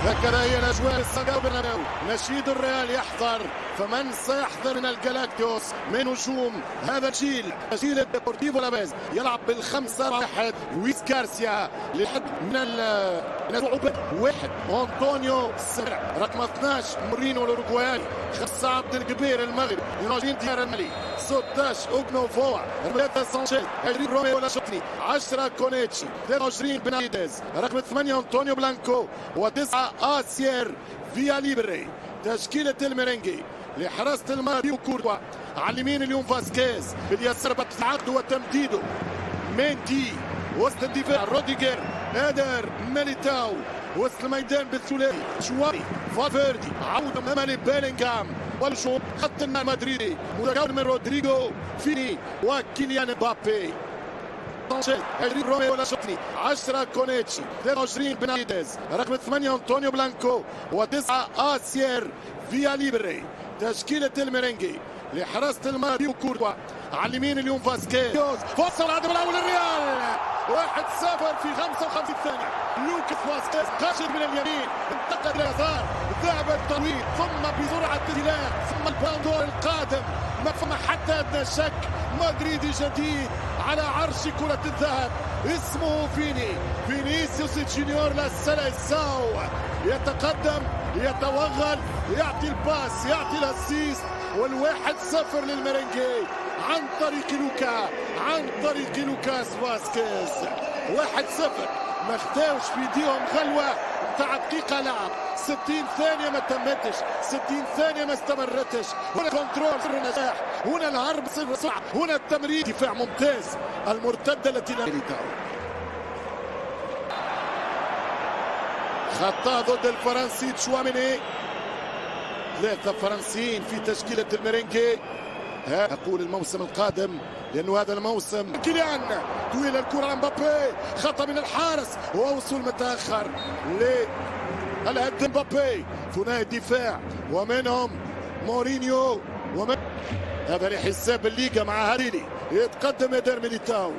هكذا هي الاجواء السانتياغو برنابيو. نشيد الريال يحذر، فمن سيحذر من الجالاكتيوس من نجوم هذا الجيل؟ جيل ديبورتيفو لابيز يلعب بال5-1. لويس غارسيا لحد من الصعوبات. واحد أنطونيو سرع رقم 12 مورينو الاوروغواي. 5 عبد الكبير المغرب يراجين ديار المالي. 16 اوغنو فوا. 3 سانشيز. 20 روميو لاشوتني. 10 كونيتشي. 23 بنايديز. رقم 8 أنطونيو بلانكو. و9 آسير فيا ليبري. تشكيلة الميرينجي لحراسة الماضي وكورتوا. على اليمين اليوم فاسكيز، باليسار بتعدوا وتمديده. ميندي وسط الدفاع. روديجر، نادر، ميليتاو وسط الميدان بالثلاثي. شواري، فالفيردي، عودة أمامي بيلينغهام والشوط خط النهائي المدريدي متكون من رودريغو، فيني وكيليان مبابي. سانشيز، 20 روميو لاشوتني. 10 كونيتشي. 23 بنايديز. رقم 8 أنطونيو بلانكو. و9 آسير فيا ليبري. تشكيلة الميرينجي لحراسة الماضي وكورتوا. على اليمين اليوم فاسكيز. فرصة الهدف الأول للريال. 1-0 في 55 ثانية. لوكاس فاسكيز خرج من اليمين، انتقل اليسار، ذهب الطويل، ثم بسرعة انطلاق، ثم الباندور القادم. ما فما حتى أدنى شك، مدريدي جديد على عرش كرة الذهب، اسمه فينيسيوس جونيور لا سيليساو. يتقدم، يتوغل، يعطي الباس، يعطي الاسيست، وال1-0 للميرينجي عن طريق لوكاس فاسكيز. 1-0. ما خداوش في ايديهم غلوة نتاع دقيقة لعب. 60 ثانية ما تمتش، 60 ثانية ما استمرتش. هنا كنترول سر النجاح، هنا الهرب سر السرعة، هنا التمرير. دفاع ممتاز، المرتدة التي لا ميليتاو. خطأ ضد الفرنسي تشواميني. 3 فرنسيين في تشكيلة الميرينجي. أقول الموسم القادم لأنه هذا الموسم. كيليان طويل الكرة على مبابي، خطأ من الحارس ووصول متأخر للهد مبابي. ثنائي الدفاع ومنهم مورينيو هذا لحساب الليغا مع هاريلي. يتقدم يدير ميليتاو.